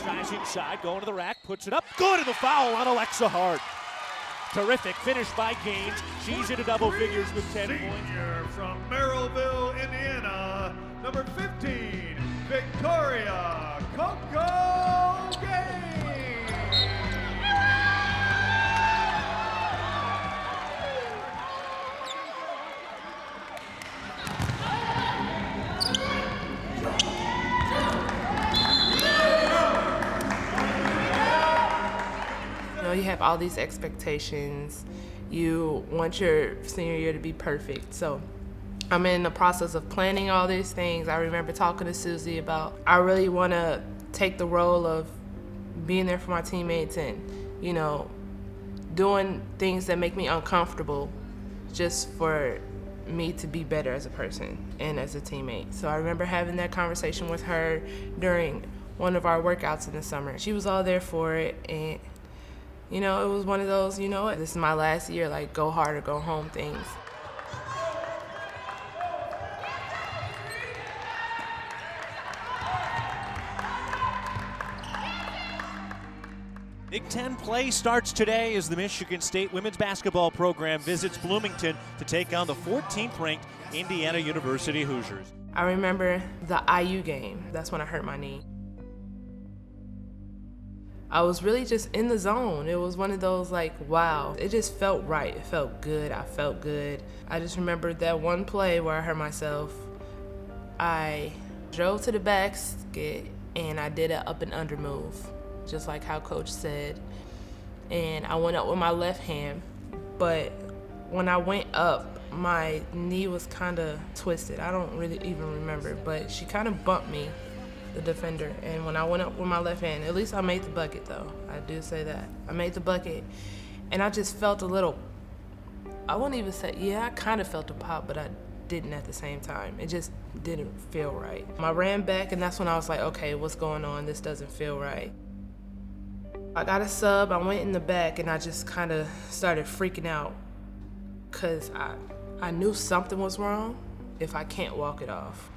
Tries inside, going to the rack, puts it up, good, and the foul on Alexa Hart. Terrific finish by Gaines. She's into double figures with 10 points. Senior from Merrillville, Indiana, number 15, Victoria Coco Gaines. You have all these expectations. You want your senior year to be perfect. So I'm in the process of planning all these things. I remember talking to Susie about I really want to take the role of being there for my teammates and, doing things that make me uncomfortable just for me to be better as a person and as a teammate. So I remember having that conversation with her during one of our workouts in the summer. She was all there for it, and it was one of those, this is my last year, like go hard or go home things. Big Ten play starts today as the Michigan State women's basketball program visits Bloomington to take on the 14th-ranked Indiana University Hoosiers. I remember the IU game. That's when I hurt my knee. I was really just in the zone. It was one of those wow, it just felt right. It felt good. I felt good. I just remembered that one play where I hurt myself. I drove to the basket and I did an up and under move, just like how Coach said. And I went up with my left hand, but when I went up, my knee was kind of twisted. I don't really even remember, but she kind of bumped me, the defender, and when I went up with my left hand, at least I made the bucket though. I do say that. I made the bucket, and I just felt a little, I wouldn't even say, I kind of felt a pop, but I didn't at the same time. It just didn't feel right. I ran back, and that's when I was like, okay, what's going on? This doesn't feel right. I got a sub, I went in the back, and I just kind of started freaking out because I knew something was wrong if I can't walk it off.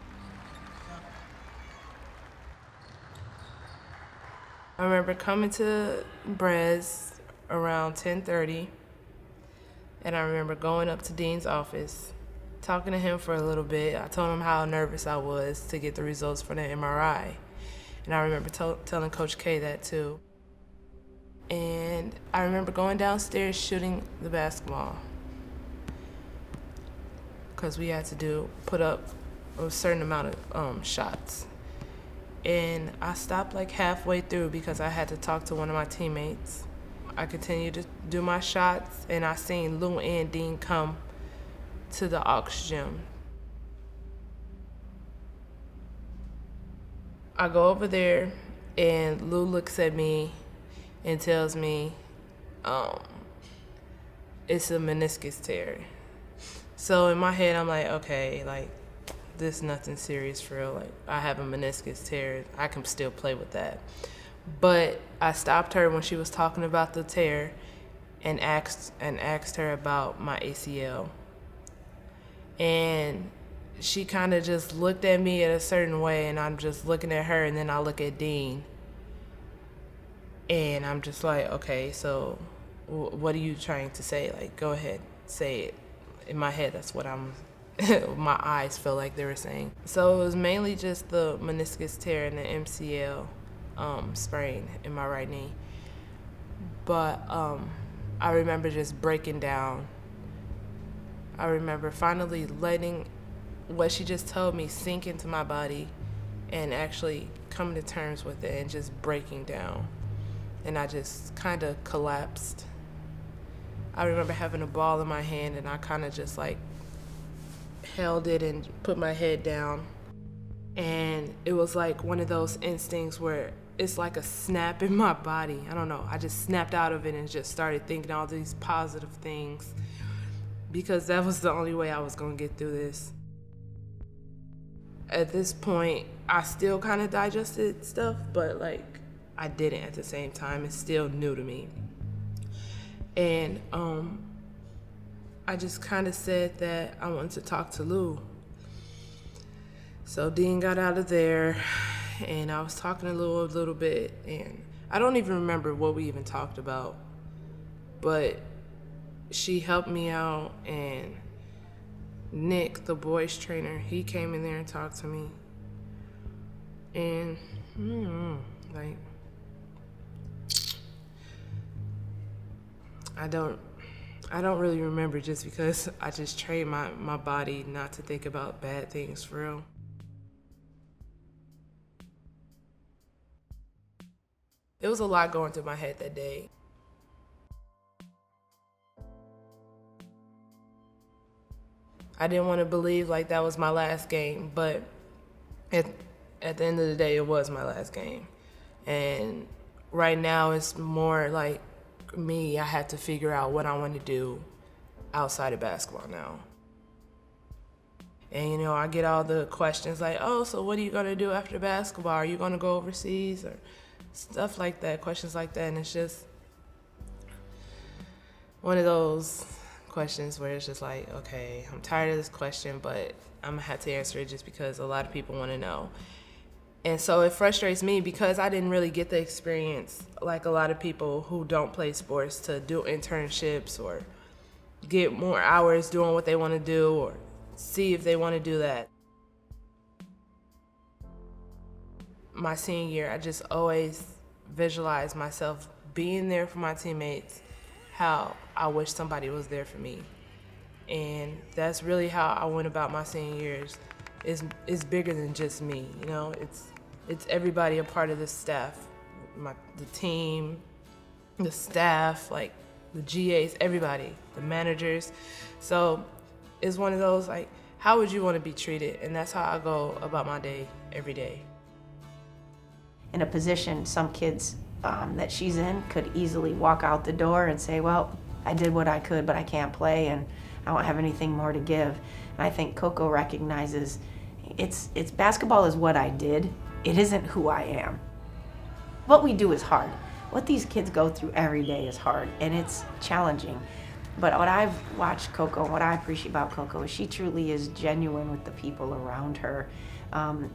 I remember coming to Brez around 10:30, and I remember going up to Dean's office, talking to him for a little bit. I told him how nervous I was to get the results for the MRI, and I remember telling Coach K that too. And I remember going downstairs shooting the basketball because we had to put up a certain amount of shots. And I stopped halfway through because I had to talk to one of my teammates. I continued to do my shots, and I seen Lou and Dean come to the aux gym. I go over there, and Lou looks at me and tells me it's a meniscus tear. So in my head, I'm like, okay, this is nothing serious for real. I have a meniscus tear. I can still play with that. But I stopped her when she was talking about the tear and asked her about my ACL. And she kind of just looked at me in a certain way, and I'm just looking at her, and then I look at Dean. And I'm just like, okay, so what are you trying to say? Go ahead, say it. In my head, that's what my eyes felt like they were saying. So it was mainly just the meniscus tear and the MCL sprain in my right knee. But I remember just breaking down. I remember finally letting what she just told me sink into my body and actually coming to terms with it and just breaking down. And I just kind of collapsed. I remember having a ball in my hand, and I kind of just held it and put my head down. And it was one of those instincts where it's like a snap in my body. I don't know. I just snapped out of it and just started thinking all these positive things because that was the only way I was going to get through this. At this point, I still kind of digested stuff, but I didn't at the same time. It's still new to me. And I just kind of said that I wanted to talk to Lou. So Dean got out of there, and I was talking a little bit, and I don't even remember what we even talked about, but she helped me out, and Nick, the boys trainer, he came in there and talked to me. And like, I don't really remember, just because I just trained my body not to think about bad things, for real. It was a lot going through my head that day. I didn't want to believe like that was my last game, but at the end of the day, it was my last game. And right now, it's more like me. I had to figure out what I want to do outside of basketball now. And, you know, I get all the questions like, oh, so what are you going to do after basketball? Are you going to go overseas? Or stuff like that, questions like that. And it's just one of those questions where it's just like, okay, I'm tired of this question, but I'm gonna have to answer it just because a lot of people want to know. And so it frustrates me because I didn't really get the experience like a lot of people who don't play sports to do internships or get more hours doing what they want to do or see if they want to do that. My senior year, I just always visualized myself being there for my teammates, how I wish somebody was there for me. And that's really how I went about my senior years. It's bigger than just me, you know. It's everybody a part of the staff, the team, the staff, like the GAs, everybody, the managers. So it's one of those like, how would you want to be treated? And that's how I go about my day every day. In a position, some kids that she's in could easily walk out the door and say, well, I did what I could, but I can't play and I don't have anything more to give. And I think Coco recognizes it's basketball is what I did. It isn't who I am. What we do is hard. What these kids go through every day is hard and it's challenging. But what I've watched Coco, what I appreciate about Coco is she truly is genuine with the people around her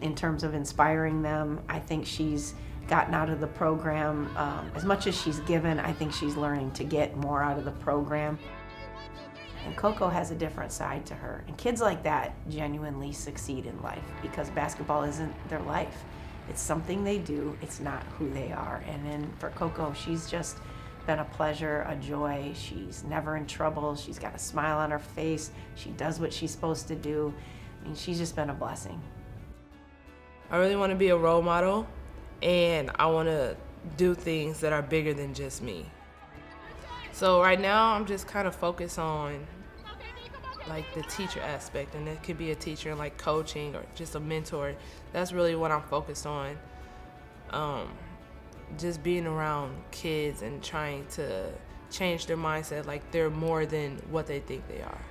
in terms of inspiring them. I think she's gotten out of the program. As much as she's given, I think she's learning to get more out of the program. And Coco has a different side to her. And kids like that genuinely succeed in life because basketball isn't their life. It's something they do, it's not who they are. And then for Coco, she's just been a pleasure, a joy. She's never in trouble. She's got a smile on her face. She does what she's supposed to do. I mean, she's just been a blessing. I really want to be a role model, and I want to do things that are bigger than just me. So right now, I'm just kind of focused on like the teacher aspect, and it could be a teacher in like coaching or just a mentor. That's really what I'm focused on. Just being around kids and trying to change their mindset, like they're more than what they think they are.